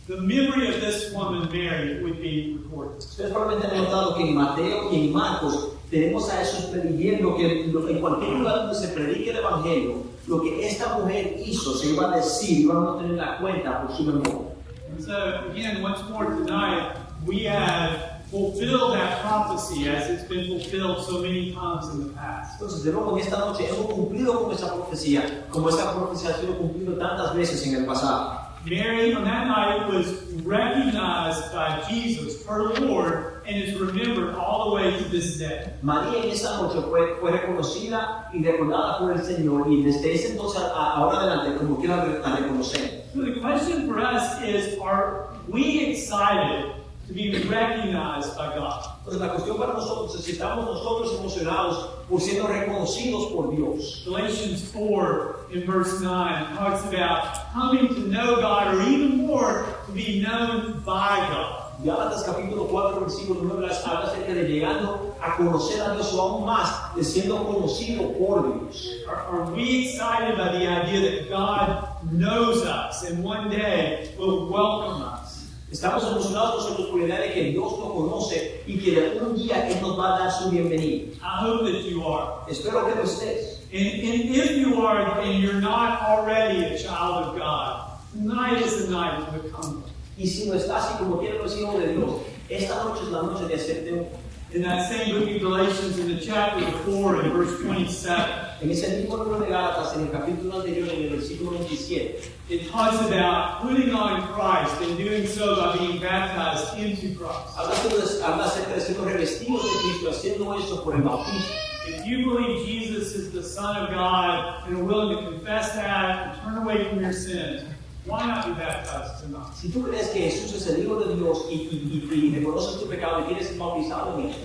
the memory of this woman, Mary, would be recorded. Ustedes probablemente han notado que en Mateo y en Marcos tenemos a Jesús prediciendo que en cualquier lugar donde se predique el Evangelio, lo que esta mujer hizo se iba a decir, iban a tener la cuenta por su memoria. And so, again, once more tonight, we have fulfilled that prophecy as it's been fulfilled so many times in the past. Entonces, de nuevo, en esta noche hemos cumplido con esa profecía, como esa profecía ha sido cumplida tantas veces en el pasado. Mary, on that night, was recognized by Jesus, her Lord, and is remembered all the way to this day. María en esa noche fue reconocida y recordada por el Señor, y desde ese entonces ahora adelante, como quiera la reconocer. So the question for us is, are we excited to be recognized by God? Entonces, la cuestión para nosotros es si estamos nosotros emocionados por siendo reconocidos por Dios. Galatians 4 in verse 9 talks about coming to know God, or even more, to be known by God. Gálatas capítulo 4, versículo 9 habla acerca de llegando a conocer a Dios o aún más, de siendo conocido por Dios. Are we excited by the idea that God knows us and one day will welcome us? Estamos emocionados nosotros por la idea de que Dios nos conoce y que un día Él nos va a dar su bienvenida. I hope that you are. Espero que lo estés. And if you are and you're not already a child of God, tonight is the night to become one. Y si no estás y como quieres los hijos de Dios, esta noche es la noche de hacerte un. In that same book of Galatians, in the chapter 4, in verse 27, En ese mismo libro de Gálatas, en el capítulo anterior, en el versículo 27, it talks about putting on Christ and doing so by being baptized into Christ. habla acerca de ser revestidos de Cristo, haciendo eso por el bautismo. If you believe Jesus is the Son of God and are willing to confess that and turn away from your sins, why not be baptized tonight? Si tú crees que Jesús es el Hijo de Dios y reconoces tu pecado y quieres ser bautizado en él,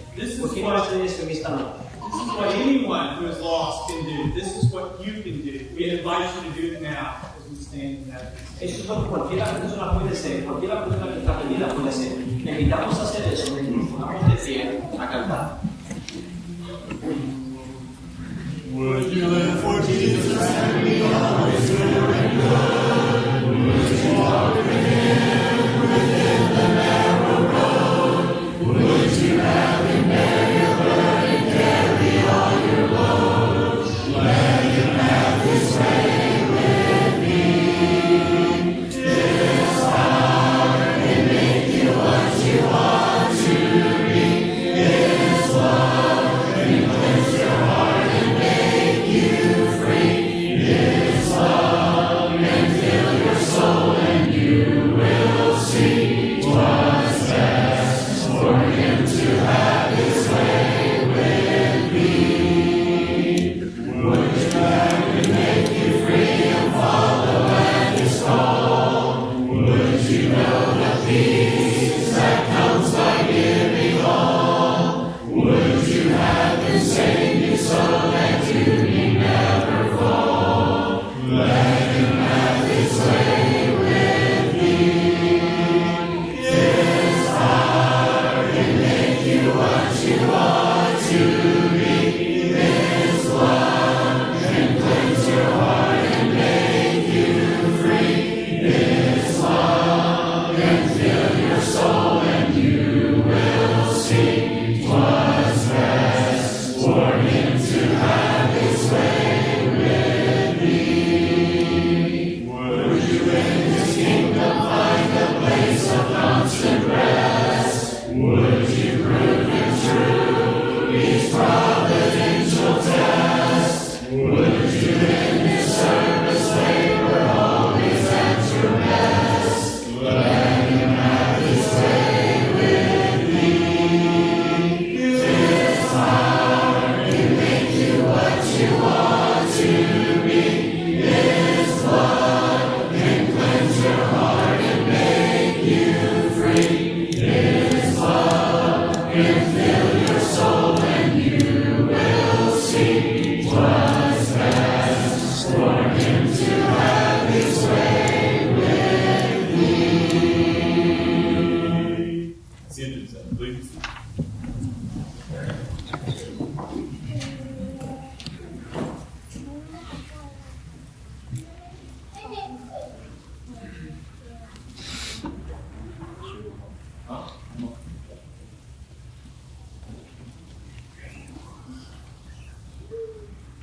¿por qué no hacer eso en esta noche? This is what anyone who is lost can do. This is what you can do. We invite you to do it now as we stand in that. Eso es lo que cualquier persona puede ser, cualquier persona que está perdida puede ser. Le invitamos a hacer eso, nos ponemos de pie a cantar. Would you live for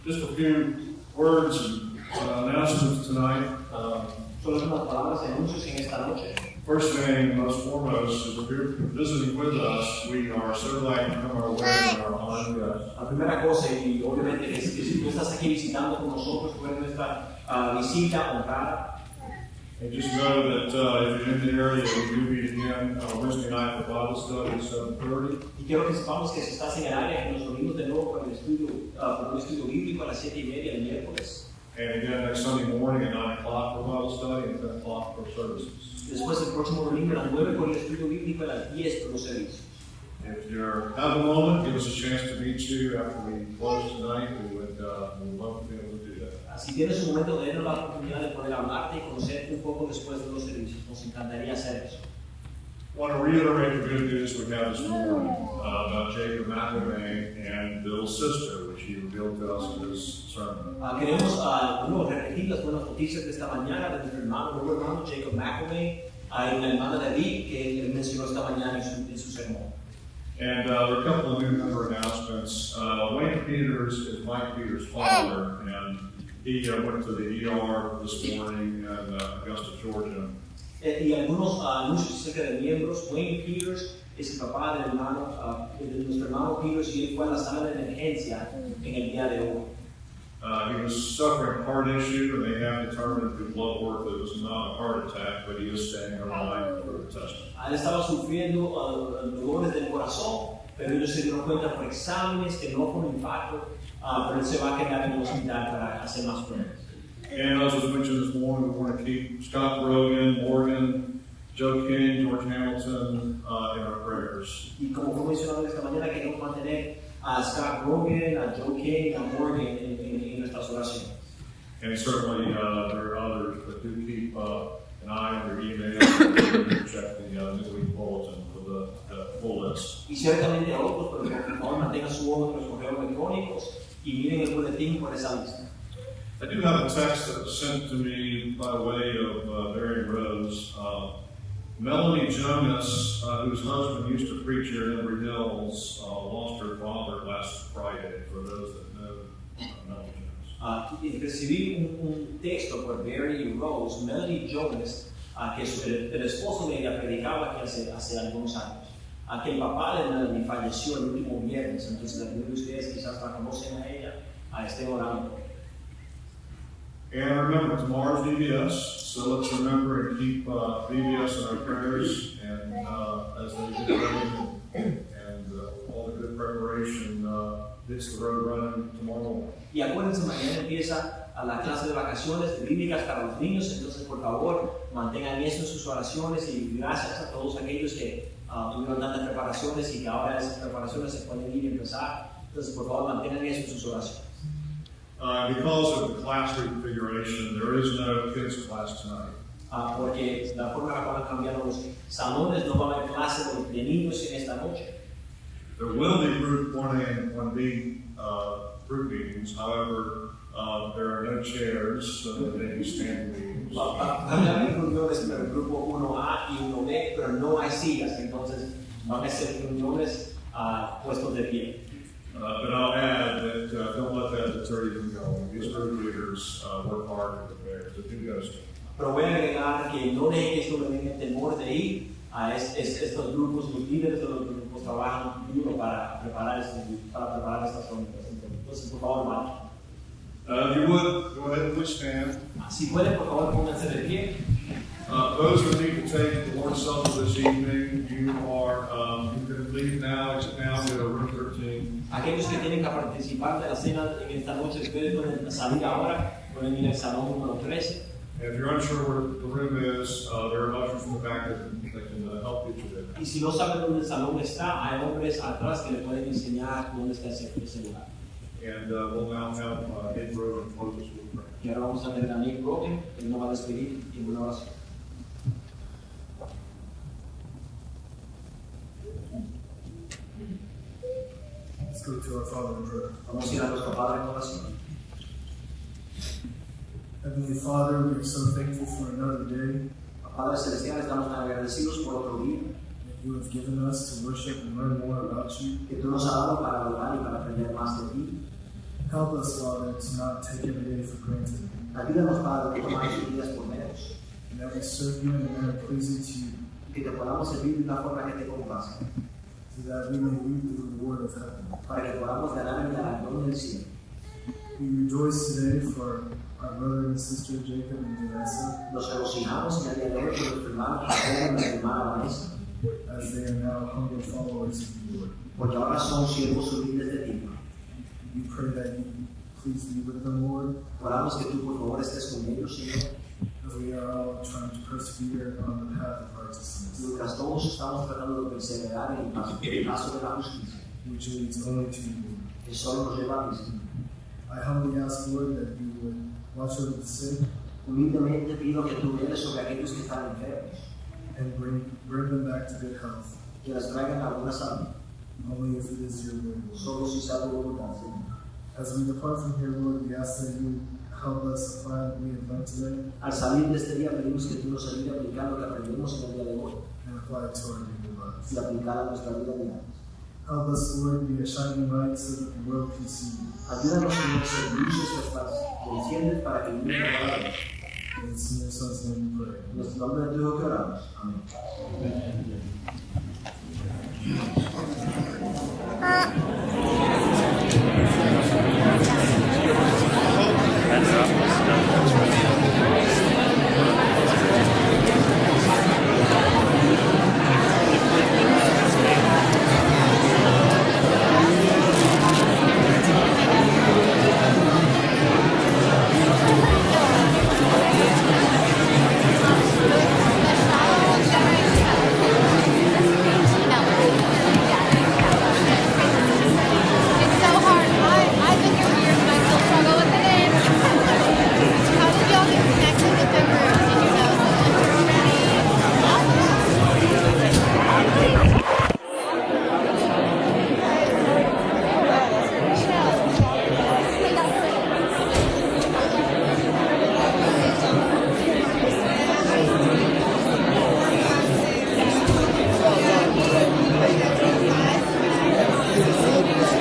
Just a few words and announcements tonight. Solo unas palabras de anuncios en esta noche. First thing and most foremost is if you're visiting with us, we are so glad you come our way and are honored guests. La primera cosa, y obviamente, es que si tú estás aquí visitando con nosotros, fue nuestra visita honrada. And just know that if you're in the area, we do meet again on Wednesday night for Bible study at 7:30. Y quiero que sepamos que si estás en el área, que nos reunimos de nuevo para un estudio bíblico a las 7:30 el miércoles. And again next Sunday morning at 9 o'clock for Bible study and 10 o'clock for services. Después el próximo domingo a las 9 con el estudio bíblico a las 10 por los servicios. If you have a moment, give us a chance to meet you after we close tonight. We would love to be able to do that. Si tienes un momento de darnos la oportunidad de poder hablarte y conocerte un poco después de los servicios, nos encantaría hacer eso. I want to reiterate the good news we have this morning about Jacob McElvain and Bill's sister, which he revealed to us in his sermon. Queremos repetir las buenas noticias de esta mañana de nuestro nuevo hermano Jacob McElvain y la hermana David que él mencionó esta mañana en su sermón. And there are a couple of new member announcements. Wayne Peters is Mike Peters' father, and he went to the ER this morning in Augusta, Georgia. Y algunos anuncios acerca de miembros. Wayne Peters es el papá del de nuestro hermano Peters y él fue a la sala de emergencia en el día de hoy. He was suffering heart issue, and they have determined through blood work that it was not a heart attack, but he is staying alive for the testing. Él estaba sufriendo dolores del corazón, pero ellos se dieron cuenta por exámenes que no fue un infarto, pero él se va a quedar en el hospital para hacer más pruebas. And as was mentioned this morning, we want to keep Scott Rogan, Morgan, Joe King, George Hamilton in our prayers. Y como fue mencionado esta mañana, queremos mantener a Scott Rogan, a Joe King, a Morgan en nuestras oraciones. And certainly there are others, but do keep an eye on your email and check the midweek bulletin for the full list. Y ciertamente a otros, pero por favor mantengan su ojo en los correos electrónicos y miren el boletín por esa lista. I do have a text that was sent to me by way of Barry Rose. Melanie Jonas, whose husband used to preach here in Embry Hills, lost her father last Friday, for those that know Melanie Jonas. Recibí un texto por Barry Rose, Melanie Jones, que el esposo de ella predicaba aquí hace algunos años. Que el papá de Melanie falleció el último viernes, entonces algunos de ustedes quizás la conocen a ella, estén orando. And remember, tomorrow's VBS, so let's remember and keep VBS in our prayers, and as they get ready and all the good preparation hits the road running tomorrow morning. Y acuérdense, mañana empieza a la clase de vacaciones bíblicas para los niños, entonces por favor mantengan eso en sus oraciones y gracias a todos aquellos que tuvieron tantas preparaciones y que ahora esas preparaciones se pueden ir y empezar. Entonces por favor mantengan eso en sus oraciones. Because of the class reconfiguration, there is no kids class tonight. Porque la forma en la cual han cambiado los salones, no va a haber clase de niños en esta noche. There will be group 1A and 1B group meetings. However, there are no chairs, so that they can stand meetings. Va a haber reuniones para el grupo 1A y 1B, pero no hay sillas, entonces van a ser reuniones puestos de pie. But I'll add that don't let that deter you from going. These group leaders work hard to prepare, so do go. Pero voy a agregar que no dejen que esto le den el temor de ir a estos grupos, los líderes de los grupos trabajan duro para preparar estas reuniones. Entonces, por favor, vayan. If you would, go ahead and please stand. Si pueden, por favor, pónganse de pie. Those who need to take the Lord's Supper this evening, you can leave now, exit now, go to room 13. Aquellos que tienen que participar de la cena en esta noche, ustedes pueden salir ahora, pueden ir al salón número 13. If you're unsure where the room is, there are ushers in the back that can help get you there. Y si no saben dónde el salón está, hay hombres atrás que le pueden enseñar dónde está ese lugar. And we'll now have Ed Rowan close us with prayer. Y ahora vamos a tener a Nick Rogan, él nos va a despedir en una oración. Let's go to our Father in prayer. Vamos a ir a nuestro Padre en oración. Heavenly Father, we are so thankful for another day Padre Celestial, estamos tan agradecidos por otro día that you have given us to worship and learn more about you. que tú nos has dado para adorar y para aprender más de ti. Help us, Father, to not take every day for granted, Ayúdanos, Padre, a tomar tus días por menos and that we serve you in a manner pleasing to you, y que te podamos servir de una forma que te complace, so that we may reap the reward of heaven. para que podamos ganar el galardón del cielo. We rejoice today for our brother and sister Jacob and Vanessa, Nos regocijamos en el día de hoy por nuestro hermano Jacob y nuestra hermana Vanessa, as they are now humble followers of the Lord. porque ahora son siervos humildes de ti. We pray that you please be with them, Lord, Oramos que tú, por favor, estés con ellos, Señor, as we are all trying to persevere on the path of righteousness, mientras todos estamos tratando de perseverar en el paso de la justicia, which leads only to you, Lord. que solo nos lleva a ti, Señor. I humbly ask, Lord, that you would watch over the sick Humildemente pido que tú veles sobre aquellos que están enfermos, and bring them back to good health, que les traigan alguna salud, only if it is your will, Lord. solo si sea tu voluntad, Señor. As we depart from here, Lord, we ask that you help us apply what we have learned today Al salir de este día pedimos que tú nos ayudes a aplicar lo que aprendimos en el día de hoy and apply it to our daily lives. y aplicar a nuestra vida diaria. Help us, Lord, be a shining light so that the world can see you. Ayúdanos, Señor, a ser luces nuestras, que enciendes para que el mundo pueda ver. And it's in your Son's name we pray. En nuestro nombre de Dios que oramos. Amén.